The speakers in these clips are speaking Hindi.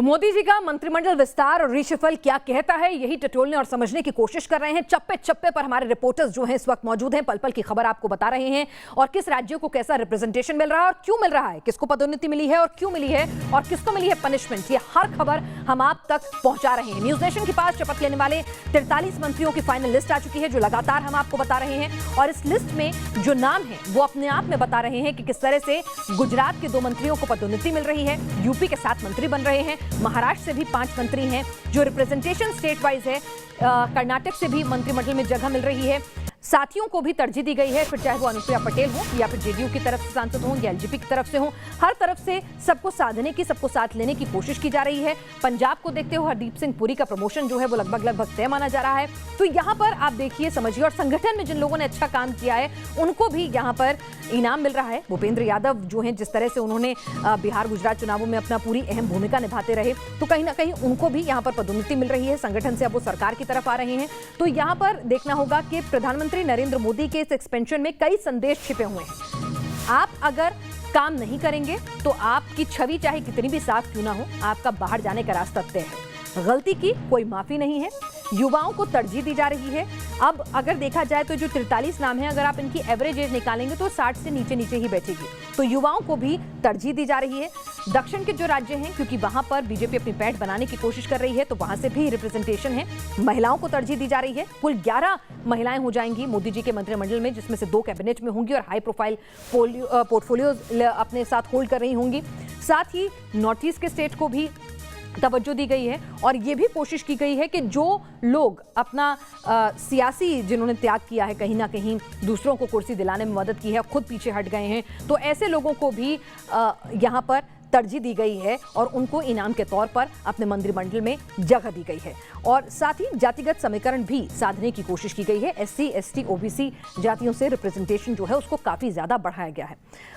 तो मोदी जी का मंत्रिमंडल विस्तार और रीशफल क्या कहता है, यही टटोलने और समझने की कोशिश कर रहे हैं। चप्पे चप्पे पर हमारे रिपोर्टर्स जो हैं इस वक्त मौजूद हैं, पल पल की खबर आपको बता रहे हैं और किस राज्यों को कैसा रिप्रेजेंटेशन मिल रहा है और क्यों मिल रहा है, किसको पदोन्नति मिली है और क्यों मिली है और किसको मिली है पनिशमेंट, ये हर खबर हम आप तक पहुंचा रहे हैं। न्यूज नेशन के पास शपथ लेने वाले 43 मंत्रियों की फाइनल लिस्ट आ चुकी है, जो लगातार हम आपको बता रहे हैं और इस लिस्ट में जो नाम है वो अपने आप में बता रहे हैं कि किस तरह से गुजरात के 2 मंत्रियों को पदोन्नति मिल रही है, यूपी के 7 मंत्री बन रहे हैं, महाराष्ट्र से भी 5 मंत्री हैं, जो रिप्रेजेंटेशन स्टेट वाइज है, कर्नाटक से भी मंत्रिमंडल में जगह मिल रही है। साथियों को भी तरजीह दी गई है, फिर चाहे वो अनुप्रिया पटेल हो या फिर जेडीयू की तरफ से सांसद हो या एलजेपी की तरफ से हो, हर तरफ से सबको साधने की, सबको साथ लेने की कोशिश की जा रही है। पंजाब को देखते हुए हरदीप सिंह पुरी का प्रमोशन जो है वो लगभग तय माना जा रहा है। तो यहाँ पर आप देखिए, समझिए, और संगठन में जिन लोगों ने अच्छा काम किया है उनको भी यहाँ पर इनाम मिल रहा है। भूपेंद्र यादव जो हैं, जिस तरह से उन्होंने बिहार गुजरात चुनावों में अपना पूरी अहम भूमिका निभाते रहे, तो कहीं ना कहीं उनको भी यहाँ पर पदोन्नति मिल रही है। संगठन से अब वो सरकार की तरफ आ रहे हैं। तो यहाँ पर देखना होगा कि प्रधानमंत्री नरेंद्र मोदी के इस एक्सपेंशन में कई संदेश छिपे हुए हैं। आप अगर काम नहीं करेंगे तो आपकी छवि चाहे कितनी भी साफ क्यों ना हो, आपका बाहर जाने का रास्ता तय है। गलती की कोई माफी नहीं है। युवाओं को तरजीह दी जा रही है। अब अगर देखा जाए तो जो 43 नाम है, अगर आप इनकी एवरेज एज निकालेंगे तो 60 से नीचे ही बैठेगी। तो युवाओं को भी तरजीह दी जा रही है। दक्षिण के जो राज्य हैं, क्योंकि वहां पर बीजेपी अपनी पैठ बनाने की कोशिश कर रही है, तो वहां से भी रिप्रेजेंटेशन है। महिलाओं को तरजीह दी जा रही है। कुल 11 महिलाएं हो जाएंगी मोदी जी के मंत्रिमंडल में, जिसमें से 2 कैबिनेट में होंगी और हाई प्रोफाइल पोर्टफोलियो अपने साथ होल्ड कर रही होंगी। साथ ही नॉर्थ ईस्ट के स्टेट को भी तवज्जो दी गई है और ये भी कोशिश की गई है कि जो लोग अपना सियासी जिन्होंने त्याग किया है, कहीं ना कहीं दूसरों को कुर्सी दिलाने में मदद की है, खुद पीछे हट गए हैं, तो ऐसे लोगों को भी यहाँ पर तरजीह दी गई है और उनको इनाम के तौर पर अपने मंत्रिमंडल में जगह दी गई है। और साथ ही जातिगत समीकरण भी साधने की कोशिश की गई है। SC, ST, OBC जातियों से रिप्रेजेंटेशन जो है उसको काफी ज्यादा बढ़ाया गया है।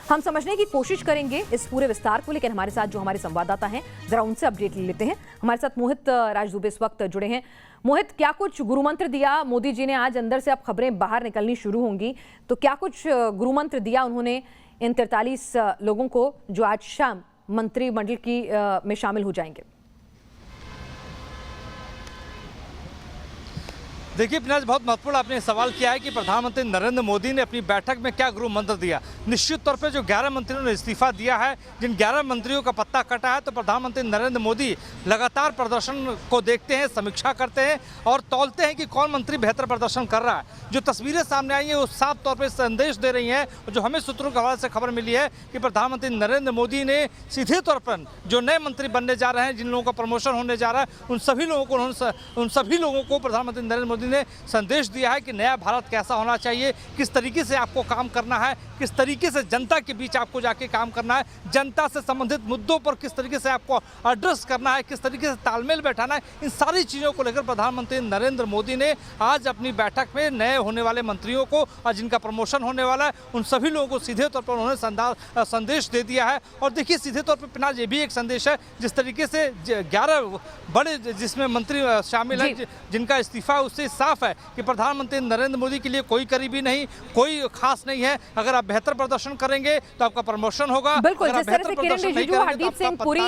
हम समझने की कोशिश करेंगे इस पूरे विस्तार को, लेकिन हमारे साथ जो हमारे संवाददाता हैं, जरा उनसे अपडेट ले लेते हैं। हमारे साथ मोहित राजदुबे इस वक्त जुड़े हैं। मोहित, क्या कुछ गुरुमंत्र दिया मोदी जी ने आज? अंदर से अब खबरें बाहर निकलनी शुरू होंगी, तो क्या कुछ गुरुमंत्र दिया उन्होंने इन 43 लोगों को जो आज शाम मंत्रिमंडल की में शामिल हो जाएंगे? देखिए पिनाज, बहुत महत्वपूर्ण आपने सवाल किया है कि प्रधानमंत्री नरेंद्र मोदी ने अपनी बैठक में क्या गुरु मंत्र दिया। निश्चित तौर पे जो 11 मंत्रियों ने इस्तीफा दिया है, जिन 11 मंत्रियों का पत्ता कटा है, तो प्रधानमंत्री नरेंद्र मोदी लगातार प्रदर्शन को देखते हैं, समीक्षा करते हैं और तौलते हैं कि कौन मंत्री बेहतर प्रदर्शन कर रहा है। जो तस्वीरें सामने आई हैं वो साफ तौर पर संदेश दे रही हैं। जो हमें सूत्रों के हवाले से खबर मिली है कि प्रधानमंत्री नरेंद्र मोदी ने सीधे तौर पर जो नए मंत्री बनने जा रहे हैं, जिन लोगों का प्रमोशन होने जा रहा है, उन सभी लोगों को प्रधानमंत्री नरेंद्र मोदी ने संदेश दिया है कि नया भारत कैसा होना चाहिए, किस तरीके से आपको काम करना है, किस तरीके से जनता के बीच आपको जाके काम करना है, जनता से संबंधित मुद्दों पर किस तरीके से आपको एड्रेस करना है, किस तरीके से तालमेल बैठाना है। इन सारी चीज़ों को लेकर प्रधानमंत्री नरेंद्र मोदी ने आज अपनी बैठक में नए होने वाले मंत्रियों को और जिनका प्रमोशन होने वाला है, उन सभी लोगों को सीधे तौर पर उन्होंने संदेश दे दिया है। और देखिए, सीधे तौर पर पिनाज, ये भी एक संदेश है, जिस तरीके से 11 बड़े जिसमें मंत्री शामिल हैं, जिनका इस्तीफा, उससे साफ है कि प्रधानमंत्री नरेंद्र मोदी के लिए कोई करीबी नहीं, कोई खास नहीं है। अगर आप बेहतर प्रदर्शन करेंगे तो आपका प्रमोशन होगा। बिल्कुल, जिस तरह से किरण रिजिजू, हरदीप सिंह पुरी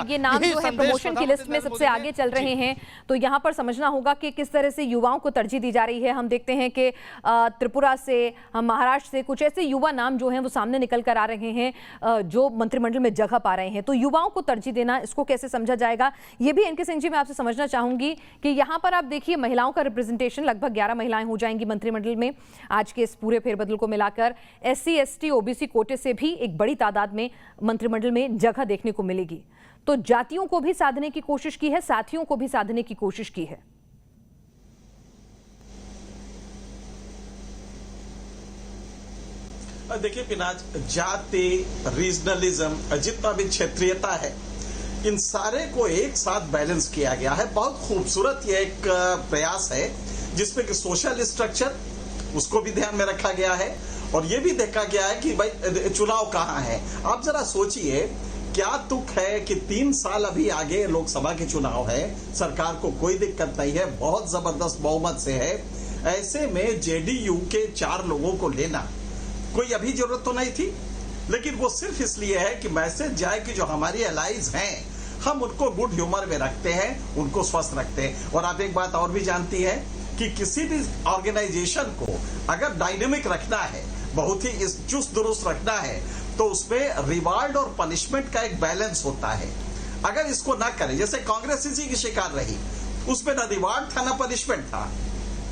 ये नाम जो है प्रमोशन की लिस्ट में सबसे आगे चल रहे हैं, तो यहाँ पर समझना होगा कि किस तरह से युवाओं को तरजीह दी जा रही है। हम देखते हैं कि त्रिपुरा से, महाराष्ट्र से कुछ ऐसे युवा नाम जो हैं वो सामने निकल कर आ रहे हैं, जो मंत्रिमंडल में जगह पा रहे हैं। तो युवाओं को तरजीह देना, इसको कैसे समझा जाएगा, ये भी एनके सिंह जी मैं आपसे समझना चाहूंगी कि यहाँ पर आप देखिए महिलाओं का रिप्रेजेंटेशन, लगभग 11 महिलाएं हो जाएंगी मंत्रिमंडल में आज के इस पूरे फेरबदल को मिलाकर। SC, ST, OBC कोटे से भी एक बड़ी तादाद में मंत्रिमंडल में जगह देखने को मिलेगी। तो जातियों को भी साधने की कोशिश की है, साथियों को भी साधने की कोशिश की है। देखिए पिनाज, जाति, रीजनलिज्म, जितना भी क्षेत्रीयता है, इन सारे को एक साथ बैलेंस किया गया है। बहुत खूबसूरत ये एक प्रयास है, जिसमें कि सोशल स्ट्रक्चर, उसको भी ध्यान में रखा गया है और ये भी देखा गया है कि भाई चुनाव कहाँ है। आप जरा सोचिए, क्या तुक है कि 3 साल अभी आगे लोकसभा के चुनाव है, सरकार को कोई दिक्कत नहीं है, बहुत जबरदस्त बहुमत से है। ऐसे में जेडीयू के 4 लोगों को लेना कोई अभी जरूरत तो नहीं थी, लेकिन वो सिर्फ इसलिए है कि मैसेज जाए कि जो हमारी एलाइज हैं हम उनको गुड ह्यूमर में रखते हैं, उनको स्वस्थ रखते हैं। और आप एक बात और भी जानती हैं कि किसी भी ऑर्गेनाइजेशन को अगर डायनेमिक रखना है, बहुत ही चुस्त दुरुस्त रखना है, तो उसमें रिवार्ड और पनिशमेंट का एक बैलेंस होता है। अगर इसको ना करें, जैसे कांग्रेस इसी की शिकार रही, उसमें ना रिवार्ड था ना पनिशमेंट था,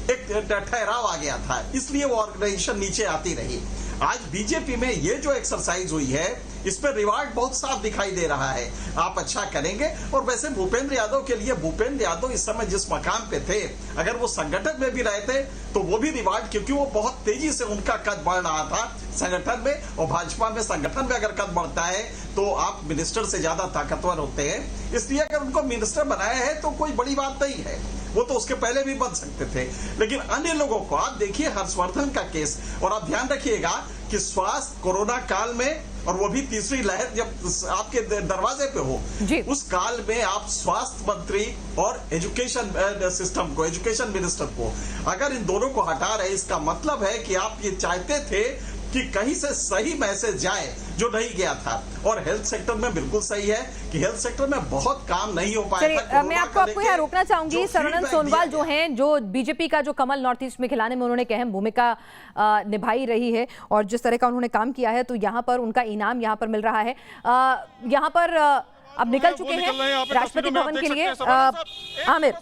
एक ठहराव आ गया था, इसलिए वो ऑर्गेनाइजेशन नीचे आती रही। आज बीजेपी में ये जो एक्सरसाइज हुई है, इसमें रिवार्ड बहुत साफ दिखाई दे रहा है, आप अच्छा करेंगे। और वैसे भूपेंद्र यादव के लिए, भूपेंद्र यादव इस समय जिस मकाम पे थे, अगर वो संगठन में भी रहते तो वो भी रिवार्ड, क्योंकि वो बहुत तेजी से उनका कद बढ़ रहा था संगठन में, और भाजपा में संगठन में अगर कद बढ़ता है तो आप मिनिस्टर से ज्यादा ताकतवर होते हैं। इसलिए अगर उनको मिनिस्टर बनाया है तो कोई बड़ी बात नहीं है, वो तो उसके पहले भी बन सकते थे। लेकिन अन्य लोगों को आप देखिए, हर्षवर्धन का केस, और आप ध्यान रखिएगा कि स्वास्थ्य कोरोना काल में, और वो भी तीसरी लहर जब आपके दरवाजे पे हो, उस काल में आप स्वास्थ्य मंत्री और एजुकेशन सिस्टम को, एजुकेशन मिनिस्टर को, अगर इन दोनों को हटा रहे, इसका मतलब है कि आप ये चाहते थे कि कहीं से सही मैसेज जाए जो नहीं गया था। और हेल्थ सेक्टर में बिल्कुल सही है कि हेल्थ सेक्टर में बहुत काम नहीं हो पाया था। मैं आपको यहाँ रोकना चाहूंगी। सर्बानंद सोनोवाल जो हैं, जो बीजेपी का जो कमल नॉर्थ ईस्ट में खिलाने में उन्होंने एक अहम भूमिका निभाई रही है, और जिस तरह का उन्होंने काम किया है, तो यहाँ पर उनका इनाम यहाँ पर मिल रहा है। यहाँ पर अब निकल चुके हैं राष्ट्रपति भवन के लिए। आमिर,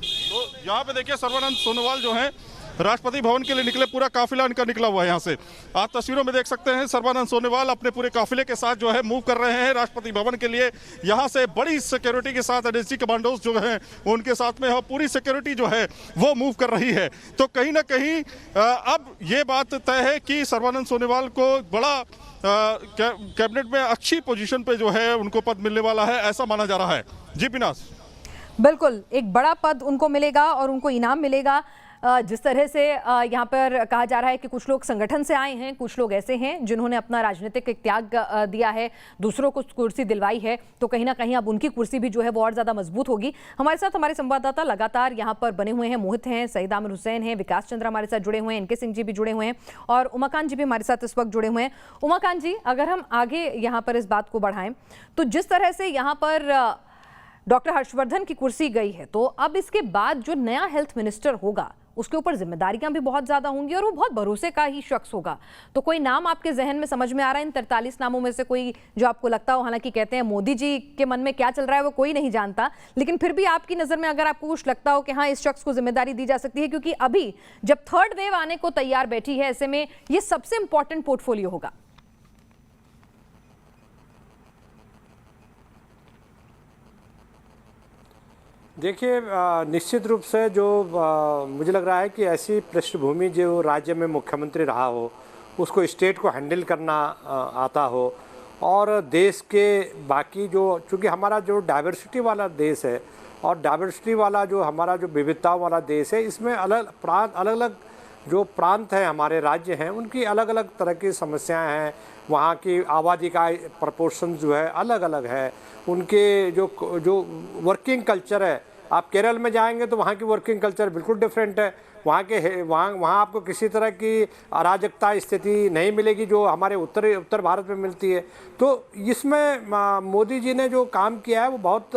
तो यहाँ पे देखिए सर्बानंद सोनोवाल जो है राष्ट्रपति भवन के लिए निकले, पूरा काफिला इनका निकला हुआ है। यहाँ से आप तस्वीरों में देख सकते हैं सर्बानंद सोनोवाल अपने पूरे काफिले के साथ जो है मूव कर रहे हैं राष्ट्रपति भवन के लिए। यहाँ से बड़ी सिक्योरिटी के साथ एनएसजी कमांडोज जो हैं उनके साथ में पूरी सिक्योरिटी जो है वो मूव कर रही है। तो कहीं ना कहीं अब ये बात तय है कि सर्बानंद सोनोवाल को बड़ा कैबिनेट में अच्छी पोजीशन पे जो है उनको पद मिलने वाला है, ऐसा माना जा रहा है। जी पिनास, बिल्कुल एक बड़ा पद उनको मिलेगा और उनको इनाम मिलेगा। जिस तरह से यहाँ पर कहा जा रहा है कि कुछ लोग संगठन से आए हैं, कुछ लोग ऐसे हैं जिन्होंने अपना राजनीतिक त्याग दिया है, दूसरों को कुर्सी दिलवाई है, तो कहीं ना कहीं अब उनकी कुर्सी भी जो है वो और ज़्यादा मजबूत होगी। हमारे साथ हमारे संवाददाता लगातार यहाँ पर बने हुए हैं, मोहित हैं, सईद आमिर हुसैन हैं, विकास चंद्र हमारे साथ जुड़े हुए हैं, इनके सिंह जी भी जुड़े हुए हैं, और उमाकांत जी भी हमारे साथ इस वक्त जुड़े हुए हैं। उमाकांत जी, अगर हम आगे यहाँ पर इस बात को बढ़ाएं, तो जिस तरह से यहाँ पर डॉक्टर हर्षवर्धन की कुर्सी गई है, तो अब इसके बाद जो नया हेल्थ मिनिस्टर होगा उसके ऊपर जिम्मेदारियां भी बहुत ज्यादा होंगी, और वो बहुत भरोसे का ही शख्स होगा। तो कोई नाम आपके जहन में समझ में आ रहा है इन 43 नामों में से कोई जो आपको लगता हो? हालांकि कहते हैं मोदी जी के मन में क्या चल रहा है वो कोई नहीं जानता, लेकिन फिर भी आपकी नजर में अगर आपको कुछ लगता हो कि हाँ इस शख्स को जिम्मेदारी दी जा सकती है, क्योंकि अभी जब थर्ड वेव आने को तैयार बैठी है, ऐसे में ये सबसे इंपॉर्टेंट पोर्टफोलियो होगा। देखिए, निश्चित रूप से जो मुझे लग रहा है कि ऐसी पृष्ठभूमि जो राज्य में मुख्यमंत्री रहा हो, उसको स्टेट को हैंडल करना आता हो, और देश के बाकी जो, चूँकि हमारा जो डाइवर्सिटी वाला देश है और डाइवर्सिटी वाला जो हमारा जो विविधताओं वाला देश है, इसमें अलग अलग जो प्रांत हैं, हमारे राज्य हैं, उनकी अलग अलग तरह की समस्याएं हैं। वहाँ की आबादी का प्रपोर्शन जो है अलग अलग है, उनके जो वर्किंग कल्चर है, आप केरल में जाएंगे तो वहाँ की वर्किंग कल्चर बिल्कुल डिफरेंट है। वहाँ आपको किसी तरह की अराजकता स्थिति नहीं मिलेगी जो हमारे उत्तर भारत में मिलती है। तो इसमें मोदी जी ने जो काम किया है वो बहुत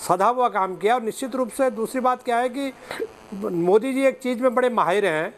सधा हुआ काम किया। और निश्चित रूप से दूसरी बात क्या है कि मोदी जी एक चीज़ में बड़े माहिर हैं,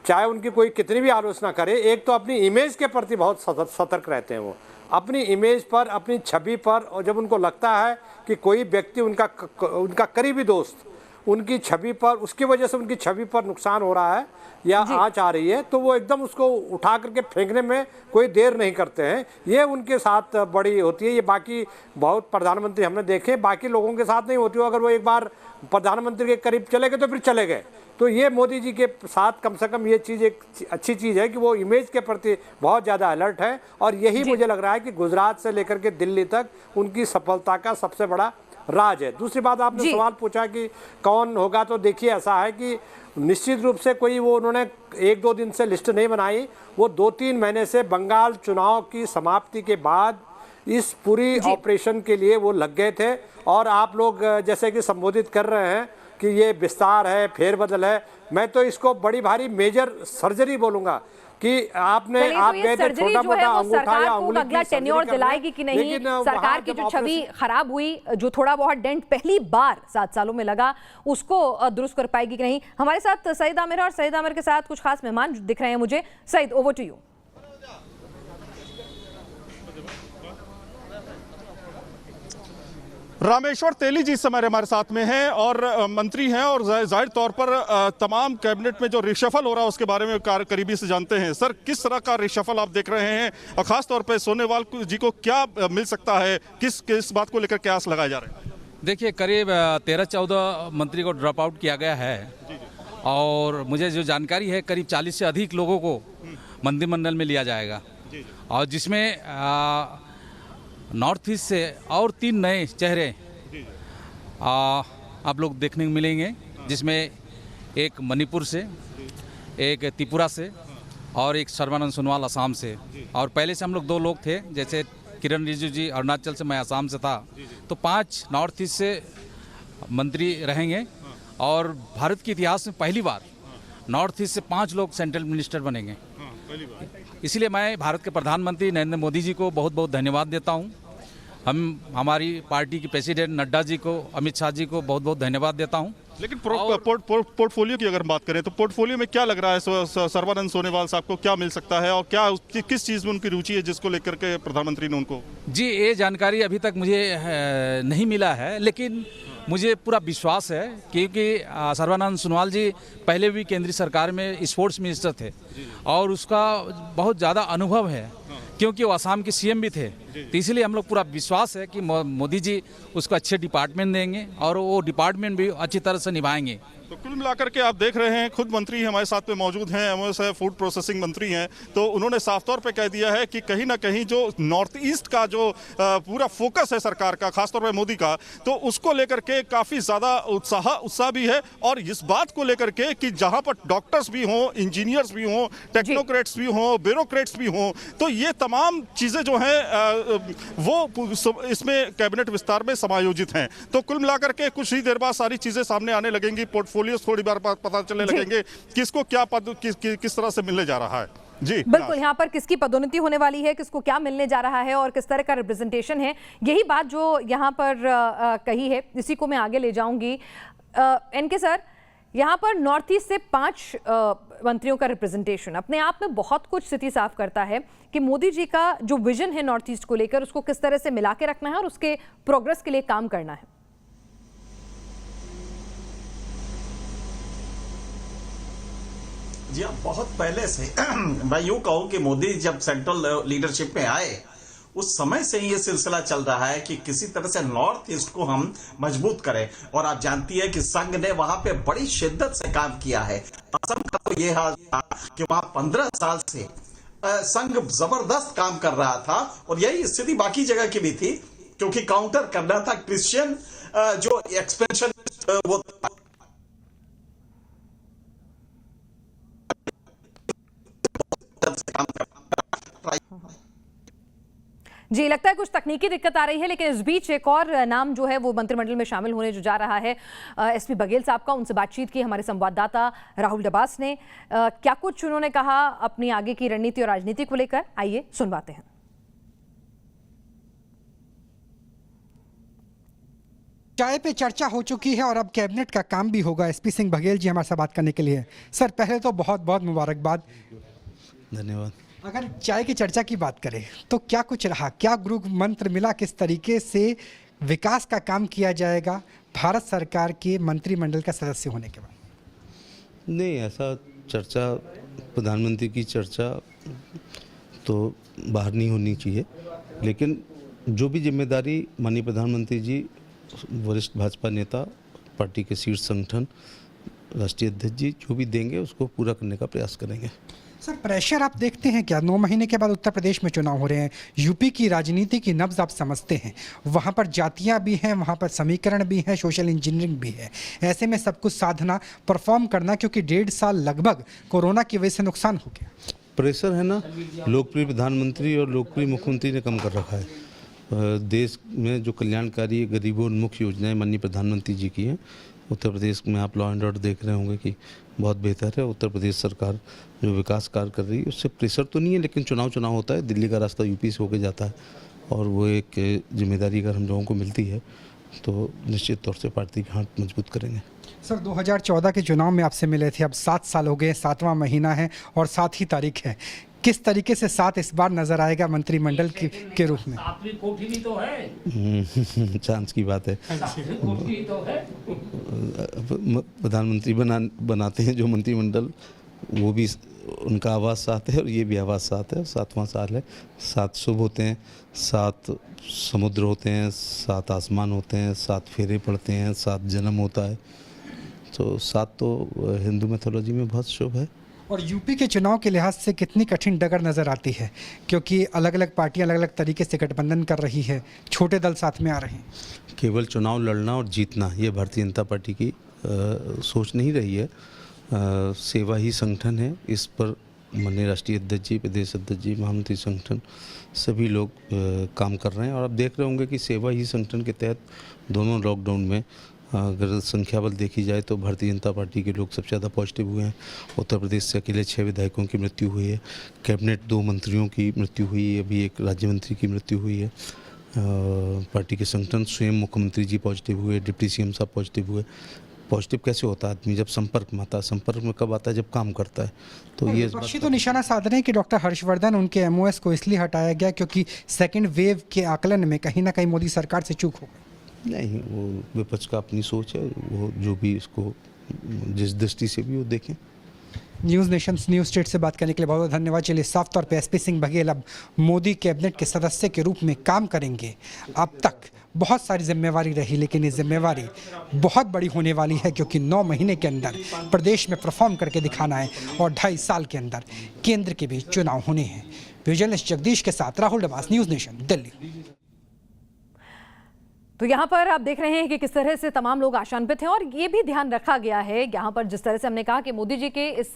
चाहे उनकी कोई कितनी भी आलोचना करे, एक तो अपनी इमेज के प्रति बहुत सतर्क रहते हैं। वो अपनी इमेज पर, अपनी छवि पर, और जब उनको लगता है कि कोई व्यक्ति उनका करीबी दोस्त उनकी छवि पर, उसकी वजह से उनकी छवि पर नुकसान हो रहा है या आंच आ रही है, तो वो एकदम उसको उठा करके फेंकने में कोई देर नहीं करते हैं। ये उनके साथ बड़ी होती है। ये बाकी बहुत प्रधानमंत्री हमने देखे, बाकी लोगों के साथ नहीं होती हो। अगर वो एक बार प्रधानमंत्री के करीब चले गए तो फिर चले गए। तो ये मोदी जी के साथ कम से कम ये चीज़ एक अच्छी चीज़ है कि वो इमेज के प्रति बहुत ज़्यादा अलर्ट है, और यही मुझे लग रहा है कि गुजरात से लेकर के दिल्ली तक उनकी सफलता का सबसे बड़ा राज है। दूसरी बात, आपने सवाल पूछा कि कौन होगा, तो देखिए ऐसा है कि निश्चित रूप से कोई वो उन्होंने 1-2 दिन से लिस्ट नहीं बनाई, वो 2-3 महीने से बंगाल चुनाव की समाप्ति के बाद इस पूरी ऑपरेशन के लिए वो लग गए थे। और आप लोग जैसे कि संबोधित कर रहे हैं कि ये विस्तार है, फेरबदल है, मैं तो इसको बड़ी भारी मेजर सर्जरी बोलूँगा। कि आपने चलिए, आप तो ये गए थे सर्जरी छोटा जो है मोटा वो अंगूठा सरकार या को उंगली अगला की सर्जरी टेन्योर करना है, दिलाएगी कि नहीं। लेकिन सरकार वहाँ की जब जो छवि ऑपरेशन- खराब हुई, जो थोड़ा बहुत डेंट पहली बार 7 सालों में लगा, उसको दुरुस्त कर पाएगी कि नहीं। हमारे साथ सईद आमिर है और सईद आमिर के साथ कुछ खास मेहमान दिख रहे हैं मुझे। Sayeed, over to you. Rameshwar Teli ji इस समय हमारे साथ में हैं और मंत्री हैं और जाहिर तौर पर तमाम कैबिनेट में जो रिशफल हो रहा है उसके बारे में करीबी से जानते हैं। सर, किस तरह का रिशफल आप देख रहे हैं और खास तौर पर सोनेवाल जी को क्या मिल सकता है, किस बात को लेकर क्या आस लगाए जा रहे हैं? देखिए, करीब 13-14 मंत्री को ड्रॉप आउट किया गया है और मुझे जो जानकारी है करीब 40 से अधिक लोगों को मंत्रिमंडल में लिया जाएगा और जिसमें नॉर्थ ईस्ट से और 3 नए चेहरे आप लोग देखने को मिलेंगे, जिसमें एक मणिपुर से, एक त्रिपुरा से और एक सर्बानंद सोनोवाल असम से। और पहले से हम लोग 2 लोग थे, जैसे किरण रिजिजू जी अरुणाचल से, मैं असम से था, तो 5 नॉर्थ ईस्ट से मंत्री रहेंगे और भारत के इतिहास में पहली बार नॉर्थ ईस्ट से 5 लोग सेंट्रल मिनिस्टर बनेंगे। इसलिए मैं भारत के प्रधानमंत्री नरेंद्र मोदी जी को बहुत बहुत धन्यवाद देता हूं। हमारी पार्टी के प्रेसिडेंट नड्डा जी को, अमित शाह जी को बहुत बहुत धन्यवाद देता हूं। लेकिन पोर्टफोलियो की अगर बात करें तो पोर्टफोलियो में क्या लग रहा है सर्बानंद सोनोवाल साहब को क्या मिल सकता है और क्या किस चीज़ में उनकी रुचि है जिसको लेकर के प्रधानमंत्री ने उनको? जी, ये जानकारी अभी तक मुझे नहीं मिला है, लेकिन मुझे पूरा विश्वास है क्योंकि सर्बानंद सोनोवाल जी पहले भी केंद्रीय सरकार में स्पोर्ट्स मिनिस्टर थे और उसका बहुत ज़्यादा अनुभव है क्योंकि वो असम के सीएम भी थे। तो इसलिए हम लोग पूरा विश्वास है कि मोदी जी उसको अच्छे डिपार्टमेंट देंगे और वो डिपार्टमेंट भी अच्छी तरह से निभाएंगे। तो कुल मिलाकर के आप देख रहे हैं, खुद मंत्री हमारे साथ में मौजूद हैं, हमारे फूड प्रोसेसिंग मंत्री हैं, तो उन्होंने साफ तौर पे कह दिया है कि कहीं ना कहीं जो नॉर्थ ईस्ट का जो पूरा फोकस है सरकार का, खासतौर पे मोदी का, तो उसको लेकर के काफ़ी ज़्यादा उत्साह भी है और इस बात को लेकर के कि जहाँ पर डॉक्टर्स भी हों, इंजीनियर्स भी हों, टेक्नोक्रेट्स भी हों, ब्यूरोक्रेट्स भी हों, तो ये तमाम चीज़ें जो हैं वो इसमें कैबिनेट विस्तार में समायोजित हैं। तो कुल मिलाकर के कुछ ही देर बाद सारी चीज़ें सामने आने लगेंगी, पोर्टफोलियो थोड़ी बार पता चलने लगेंगे, किसको क्या पद किस तरह से मिलने जा रहा है। जी बिल्कुल, यहाँ पर किसकी पदोन्नति होने वाली है, किसको क्या मिलने जा रहा है और किस तरह का रिप्रेजेंटेशन है, यही बात जो यहाँ पर कही है, इसी को मैं आगे ले जाऊंगी। एनके सर, यहाँ पर नॉर्थ ईस्ट से 5 मंत्रियों का रिप्रेजेंटेशन अपने आप में बहुत कुछ स्थिति साफ करता है कि मोदी जी का जो विजन है नॉर्थ ईस्ट को लेकर, उसको किस तरह से मिला के रखना है और उसके प्रोग्रेस के लिए काम करना है। जी हाँ, बहुत पहले से मैं यूं कहूं कि मोदी जब सेंट्रल लीडरशिप में आए उस समय से ही ये सिलसिला चल रहा है कि किसी तरह से नॉर्थ ईस्ट को हम मजबूत करें। और आप जानती है कि संघ ने वहां पे बड़ी शिद्दत से काम किया है। असम का तो ये हाल था कि वहां 15 साल से संघ जबरदस्त काम कर रहा था और यही स्थिति बाकी जगह की भी थी, क्योंकि काउंटर करना था क्रिश्चियन जो एक्सपेंशन वो जी, लगता है कुछ तकनीकी दिक्कत आ रही है, लेकिन इस बीच एक और नाम जो है वो मंत्रिमंडल में शामिल होने जो जा रहा है एसपी बघेल साहब का। उनसे बातचीत की हमारे संवाददाता राहुल डबास ने। क्या कुछ उन्होंने कहा अपनी आगे की रणनीति और राजनीति को लेकर, आइए सुनवाते हैं। चाय पे चर्चा हो चुकी है और अब कैबिनेट का काम भी होगा। एसपी सिंह बघेल जी हमारे साथ बात करने के लिए। सर, पहले तो बहुत बहुत मुबारकबाद, धन्यवाद। अगर चाय की चर्चा की बात करें तो क्या कुछ रहा, क्या गुरु मंत्र मिला, किस तरीके से विकास का काम किया जाएगा भारत सरकार के मंत्रिमंडल का सदस्य होने के बाद? नहीं, ऐसा चर्चा, प्रधानमंत्री की चर्चा तो बाहर नहीं होनी चाहिए, लेकिन जो भी जिम्मेदारी माननीय प्रधानमंत्री जी, वरिष्ठ भाजपा नेता, पार्टी के शीर्ष संगठन, राष्ट्रीय अध्यक्ष जी जो भी देंगे उसको पूरा करने का प्रयास करेंगे। सर, प्रेशर आप देखते हैं क्या? 9 महीने के बाद उत्तर प्रदेश में चुनाव हो रहे हैं, यूपी की राजनीति की नब्ज आप समझते हैं, वहाँ पर जातियाँ भी हैं, वहाँ पर समीकरण भी है, सोशल इंजीनियरिंग भी है, ऐसे में सब कुछ साधना, परफॉर्म करना, क्योंकि 1.5 साल लगभग कोरोना की वजह से नुकसान हो गया। प्रेशर है ना, लोकप्रिय प्रधानमंत्री और लोकप्रिय मुख्यमंत्री ने कम कर रखा है। देश में जो कल्याणकारी गरीबों उन्मुख योजनाएं माननीय प्रधानमंत्री जी की हैं, उत्तर प्रदेश में आप लॉ एंड ऑर्डर देख रहे होंगे कि बहुत बेहतर है। उत्तर प्रदेश सरकार जो विकास कार्य कर रही है उससे प्रेशर तो नहीं है, लेकिन चुनाव होता है, दिल्ली का रास्ता यूपी से होके जाता है और वो एक जिम्मेदारी अगर हम लोगों को मिलती है तो निश्चित तौर से पार्टी का हाथ मजबूत करेंगे। सर 2014 के चुनाव में आपसे मिले थे, अब 7 साल हो गए, 7वां महीना है और 7 ही तारीख है। किस तरीके से 7 इस बार नजर आएगा मंत्रिमंडल के रूप में? चांस की बात है। प्रधानमंत्री बनाते हैं जो मंत्रिमंडल, वो भी उनका आवाज़ 7 है और ये भी आवाज़ 7 है। 7वां साल है। 7 शुभ होते हैं, 7 समुद्र होते हैं, 7 आसमान होते हैं, 7 फेरे पड़ते हैं, 7 जन्म होता है। तो 7 तो हिंदू मैथोलॉजी में बहुत शुभ है। और यूपी के चुनाव के लिहाज से कितनी कठिन डगर नज़र आती है, क्योंकि अलग अलग पार्टियां अलग अलग तरीके से गठबंधन कर रही है, छोटे दल साथ में आ रहे हैं। केवल चुनाव लड़ना और जीतना ये भारतीय जनता पार्टी की सोच नहीं रही है। सेवा ही संगठन है। इस पर माननीय राष्ट्रीय अध्यक्ष जी, प्रदेश अध्यक्ष जी, महामंत्री संगठन सभी लोग काम कर रहे हैं। और आप देख रहे होंगे कि सेवा ही संगठन के तहत दोनों लॉकडाउन में अगर संख्या बल देखी जाए तो भारतीय जनता पार्टी के लोग सबसे ज़्यादा पॉजिटिव हुए हैं। उत्तर प्रदेश से अकेले 6 विधायकों की मृत्यु हुई है, कैबिनेट 2 मंत्रियों की मृत्यु हुई है, अभी एक राज्य मंत्री की मृत्यु हुई है। पार्टी के संगठन स्वयं मुख्यमंत्री जी पॉजिटिव हुए, डिप्टी सीएम साहब पॉजिटिव हुए। पॉजिटिव कैसे होता है आदमी? जब संपर्क में आता है। संपर्क में कब आता है? जब काम करता है। तो ये विपक्षी तो निशाना साध रहे हैं कि डॉक्टर हर्षवर्धन, उनके एमओएस को इसलिए हटाया गया क्योंकि सेकेंड वेव के आकलन में कहीं ना कहीं मोदी सरकार से चूक हो गई। नहीं, वो विपक्ष का अपनी सोच है, वो जो भी इसको जिस दृष्टि से भी वो देखें। न्यूज़ नेशन न्यूज़ स्टेट से बात करने के लिए बहुत बहुत धन्यवाद। चलिए, साफ तौर पे एसपी सिंह बघेल अब मोदी कैबिनेट के सदस्य के रूप में काम करेंगे। अब तक बहुत सारी जिम्मेवारी रही, लेकिन ये जिम्मेवारी बहुत बड़ी होने वाली है, क्योंकि 9 महीने के अंदर प्रदेश में परफॉर्म करके दिखाना है और 2.5 साल के अंदर केंद्र के भी चुनाव होने हैं। विजुअलिस्ट जगदीश के साथ राहुल डबास, न्यूज़ नेशन, दिल्ली। तो यहाँ पर आप देख रहे हैं कि किस तरह से तमाम लोग आशान्वित हैं और ये भी ध्यान रखा गया है यहाँ पर, जिस तरह से हमने कहा कि मोदी जी के इस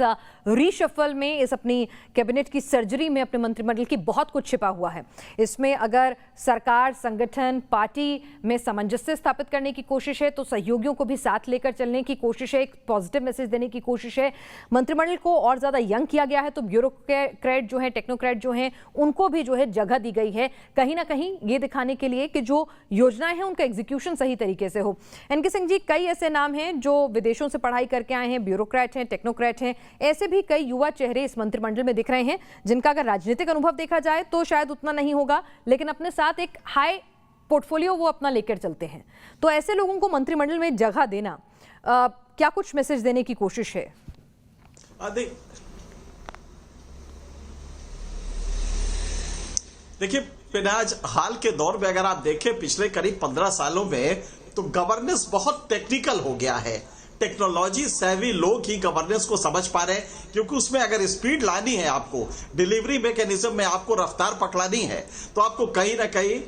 रीशफल में, इस अपनी कैबिनेट की सर्जरी में अपने मंत्रिमंडल की बहुत कुछ छिपा हुआ है। इसमें अगर सरकार, संगठन, पार्टी में सामंजस्य स्थापित करने की कोशिश है, तो सहयोगियों को भी साथ लेकर चलने की कोशिश है, एक पॉजिटिव मैसेज देने की कोशिश है। मंत्रिमंडल को और ज़्यादा यंग किया गया है, तो ब्यूरोक्रेट जो है, टेक्नोक्रेट जो हैं, उनको भी जो है जगह दी गई है, कहीं ना कहीं ये दिखाने के लिए कि जो योजनाएं हैं उनका एग्जीक्यूशन सही तरीके से हो। एनके सिंह जी, कई ऐसे नाम हैं जो विदेशों से पढ़ाई करके आए हैं, ब्यूरोक्रेट हैं, टेक्नोक्रेट हैं, ऐसे भी कई युवा चेहरे इस मंत्रिमंडल में दिख रहे हैं जिनका अगर राजनीतिक अनुभव देखा जाए तो शायद उतना नहीं होगा, लेकिन अपने साथ एक हाई पोर्टफोलियो वो अपना लेकर चलते हैं। तो ऐसे लोगों को मंत्रिमंडल में जगह देना, क्या कुछ मैसेज देने की कोशिश है? देखिए पिनाज, हाल के दौर में अगर आप देखें पिछले करीब 15 सालों में, तो गवर्नेंस बहुत टेक्निकल हो गया है। टेक्नोलॉजी सेवी लोग ही गवर्नेंस को समझ पा रहे हैं, क्योंकि उसमें अगर स्पीड लानी है, आपको डिलीवरी मैकेनिज्म में आपको रफ्तार पकड़ानी है, तो आपको कहीं ना कहीं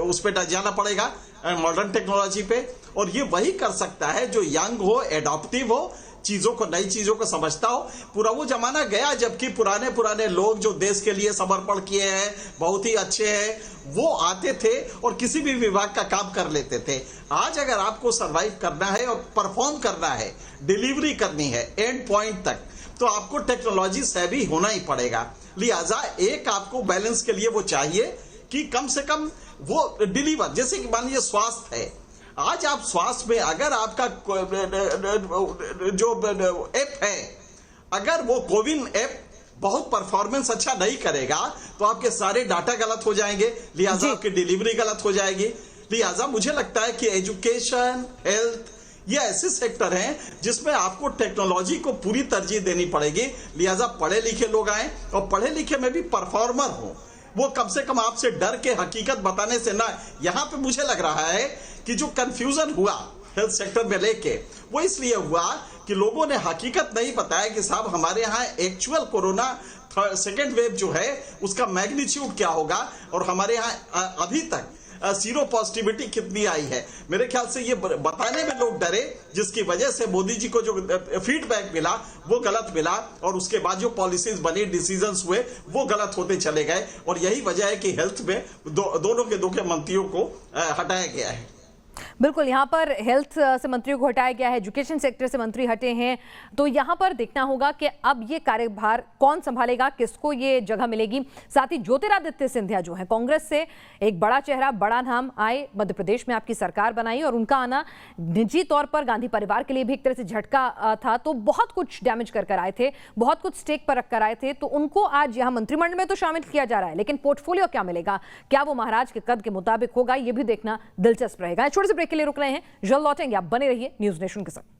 उस पर जाना पड़ेगा, मॉडर्न टेक्नोलॉजी पे। और ये वही कर सकता है जो यंग हो, एडॉप्टिव हो, चीजों को, नई चीजों को समझता हो। पूरा वो जमाना गया जबकि पुराने लोग जो देश के लिए समर्पण किए हैं, बहुत ही अच्छे हैं, वो आते थे और किसी भी विभाग का काम कर लेते थे। आज अगर आपको सरवाइव करना है और परफॉर्म करना है, डिलीवरी करनी है एंड पॉइंट तक, तो आपको टेक्नोलॉजी सेवी होना ही पड़ेगा। लिहाजा एक आपको बैलेंस के लिए वो चाहिए कि कम से कम वो डिलीवर, जैसे कि मान लीजिए स्वास्थ्य है, आज आप स्वास्थ्य में अगर आपका जो ऐप है, अगर वो कोविन ऐप बहुत परफॉर्मेंस अच्छा नहीं करेगा तो आपके सारे डाटा गलत हो जाएंगे, लिहाजा आपकी डिलीवरी गलत हो जाएगी। लिहाजा मुझे लगता है कि एजुकेशन, हेल्थ, ये ऐसे सेक्टर हैं जिसमें आपको टेक्नोलॉजी को पूरी तरजीह देनी पड़ेगी। लिहाजा पढ़े लिखे लोग आए और पढ़े लिखे में भी परफॉर्मर हो, वो कम से कम आपसे डर के हकीकत बताने से ना। यहां पे मुझे लग रहा है कि जो कंफ्यूजन हुआ हेल्थ सेक्टर में लेके, वो इसलिए हुआ कि लोगों ने हकीकत नहीं बताया कि साहब हमारे यहाँ एक्चुअल कोरोना सेकेंड वेव जो है उसका मैग्नीट्यूड क्या होगा और हमारे यहाँ अभी तक सीरो पॉजिटिविटी कितनी आई है। मेरे ख्याल से ये बताने में लोग डरे, जिसकी वजह से मोदी जी को जो फीडबैक मिला वो गलत मिला और उसके बाद जो पॉलिसीज बनी, डिसीजंस हुए, वो गलत होते चले गए। और यही वजह है कि हेल्थ में दोनों के मंत्रियों को हटाया गया है। बिल्कुल, यहाँ पर हेल्थ से मंत्रियों को हटाया गया है, एजुकेशन सेक्टर से मंत्री हटे हैं, तो यहाँ पर देखना होगा कि अब ये कार्यभार कौन संभालेगा, किसको ये जगह मिलेगी। साथ ही ज्योतिरादित्य सिंधिया जो है कांग्रेस से एक बड़ा चेहरा, बड़ा नाम, आए मध्य प्रदेश में आपकी सरकार बनाई और उनका आना निजी तौर पर गांधी परिवार के लिए भी एक तरह से झटका था। तो बहुत कुछ डैमेज कर आए थे, बहुत कुछ स्टेक पर रख कर आए थे, तो उनको आज यहाँ मंत्रिमंडल में तो शामिल किया जा रहा है, लेकिन पोर्टफोलियो क्या मिलेगा, क्या वो महाराज के कद के मुताबिक होगा, ये भी देखना दिलचस्प रहेगा। छोटे से ब्रेक के लिए रुक रहे हैं, जल्द लौटेंगे, आप बने रहिए न्यूज़ नेशन के साथ।